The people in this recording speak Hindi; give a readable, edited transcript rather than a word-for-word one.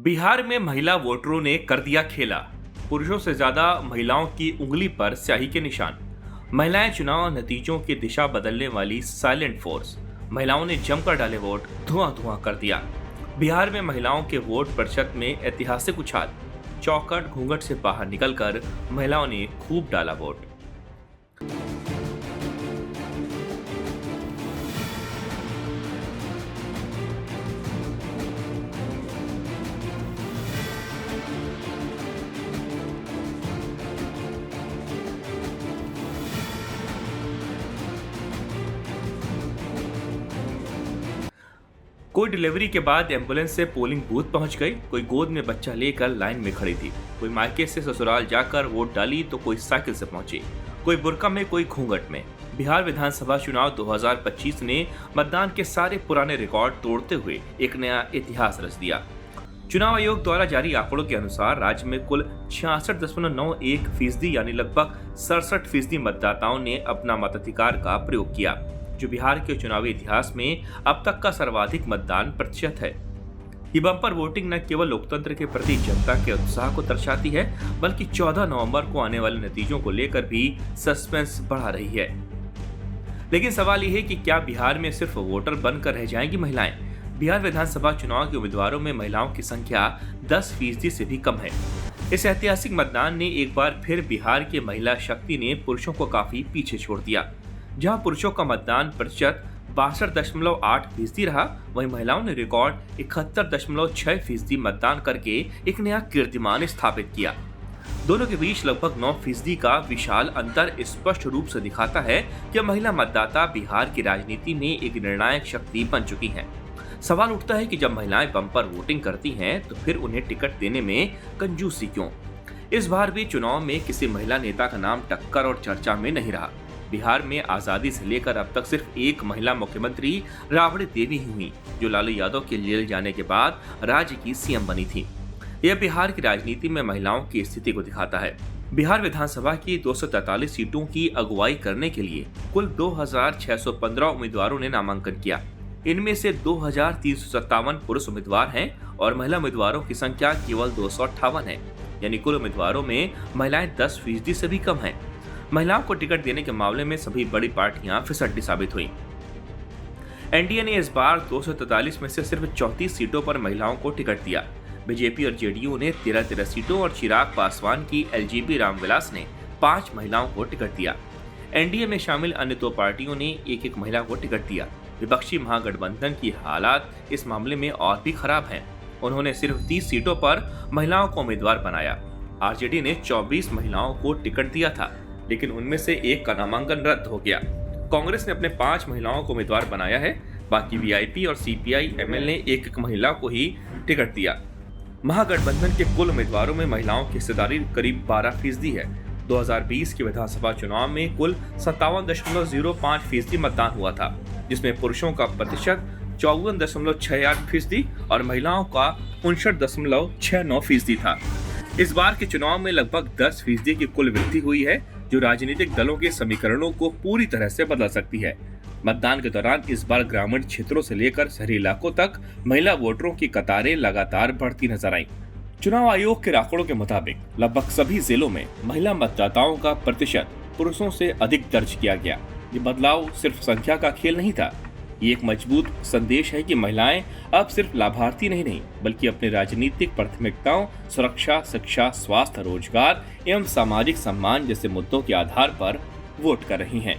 बिहार में महिला वोटरों ने कर दिया खेला। पुरुषों से ज्यादा महिलाओं की उंगली पर स्याही के निशान। महिलाएं चुनाव नतीजों की दिशा बदलने वाली साइलेंट फोर्स। महिलाओं ने जमकर डाले वोट, धुआं धुआं कर दिया। बिहार में महिलाओं के वोट प्रतिशत में ऐतिहासिक उछाल। चौखट घूंघट से बाहर निकलकर महिलाओं ने खूब डाला वोट। कोई डिलीवरी के बाद एम्बुलेंस से पोलिंग बूथ पहुंच गई, कोई गोद में बच्चा लेकर लाइन में खड़ी थी, कोई मायके से ससुराल जाकर वोट डाली तो कोई साइकिल से पहुंची, कोई बुर्का में, कोई घूंघट में। बिहार विधानसभा चुनाव 2025 ने मतदान के सारे पुराने रिकॉर्ड तोड़ते हुए एक नया इतिहास रच दिया। चुनाव आयोग द्वारा जारी आंकड़ों के अनुसार राज्य में कुल 66.91% यानी लगभग 67% मतदाताओं ने अपना मताधिकार का प्रयोग किया, जो बिहार के चुनावी इतिहास में अब तक का सर्वाधिक मतदान प्रतिशत है। ये बम्पर वोटिंग न केवल लोकतंत्र के प्रति जनता के उत्साह को दर्शाती है, बल्कि 14 नवंबर को आने वाले नतीजों को लेकर भी सस्पेंस बढ़ा रही है। लेकिन सवाल यह है कि क्या बिहार में सिर्फ वोटर बनकर रह जाएंगी महिलाएं? बिहार विधानसभा चुनाव के उम्मीदवारों में महिलाओं की संख्या 10% से भी कम है। इस ऐतिहासिक मतदान ने एक बार फिर बिहार की महिला शक्ति ने पुरुषों को काफी पीछे छोड़ दिया। जहां पुरुषों का मतदान प्रतिशत 62.8% रहा, वहीं महिलाओं ने रिकॉर्ड 71.6% मतदान करके एक नया कीर्तिमान स्थापित किया। दोनों के बीच लगभग 9% का विशाल अंतर स्पष्ट रूप से दिखाता है कि महिला मतदाता बिहार की राजनीति में एक निर्णायक शक्ति बन चुकी हैं। सवाल उठता है कि जब महिलाएं बम्पर वोटिंग करती हैं, तो फिर उन्हें टिकट देने में कंजूसी क्यों? इस बार भी चुनाव में किसी महिला नेता का नाम टक्कर और चर्चा में नहीं रहा। बिहार में आजादी से लेकर अब तक सिर्फ एक महिला मुख्यमंत्री राबड़ी देवी ही हुई, जो लालू यादव के जेल जाने के बाद राज्य की सीएम बनी थी। यह बिहार की राजनीति में महिलाओं की स्थिति को दिखाता है। बिहार विधानसभा की 243 सीटों की अगुवाई करने के लिए कुल 2615 उम्मीदवारों ने नामांकन किया। इनमें से 2357 पुरुष उम्मीदवार हैं और महिला उम्मीदवारों की संख्या केवल 258 है, यानी कुल उम्मीदवारों में महिलाएं 10% से भी कम हैं। महिलाओं को टिकट देने के मामले में सभी बड़ी पार्टियां फिसड्डी साबित हुई। एनडीए ने इस बार 243 में से सिर्फ 34 सीटों पर महिलाओं को टिकट दिया। बीजेपी और जेडीयू ने 13 सीटों और चिराग पासवान की एलजेपी रामविलास ने 5 महिलाओं को टिकट दिया। एनडीए में शामिल अन्य 2 पार्टियों ने एक महिला को टिकट दिया। विपक्षी महागठबंधन की हालात इस मामले में और भी खराब हैं। उन्होंने सिर्फ 30 सीटों पर महिलाओं को उम्मीदवार बनाया। आरजेडी ने 24 महिलाओं को टिकट दिया था, लेकिन उनमें से एक का नामांकन रद्द हो गया। कांग्रेस ने अपने 5 महिलाओं को उम्मीदवार बनाया है। बाकी वीआईपी और सीपीआई एमएल ने एक महिला को ही टिकट दिया। महागठबंधन के कुल उम्मीदवारों में महिलाओं की हिस्सेदारी करीब 12% है। 2020 के विधानसभा चुनाव में कुल 57.05% मतदान हुआ था, जिसमें पुरुषों का प्रतिशत 54.68% और महिलाओं का 59.69% था। इस बार के चुनाव में लगभग 10% की कुल वृद्धि हुई है, जो राजनीतिक दलों के समीकरणों को पूरी तरह से बदल सकती है। मतदान के दौरान इस बार ग्रामीण क्षेत्रों से लेकर शहरी इलाकों तक महिला वोटरों की कतारें लगातार बढ़ती नजर आईं। चुनाव आयोग के आंकड़ों के मुताबिक लगभग सभी जिलों में महिला मतदाताओं का प्रतिशत पुरुषों से अधिक दर्ज किया गया। ये बदलाव सिर्फ संख्या का खेल नहीं था, ये एक मजबूत संदेश है कि महिलाएं अब सिर्फ लाभार्थी नहीं बल्कि अपने राजनीतिक प्राथमिकताओं, सुरक्षा, शिक्षा, स्वास्थ्य, रोजगार एवं सामाजिक सम्मान जैसे मुद्दों के आधार पर वोट कर रही हैं।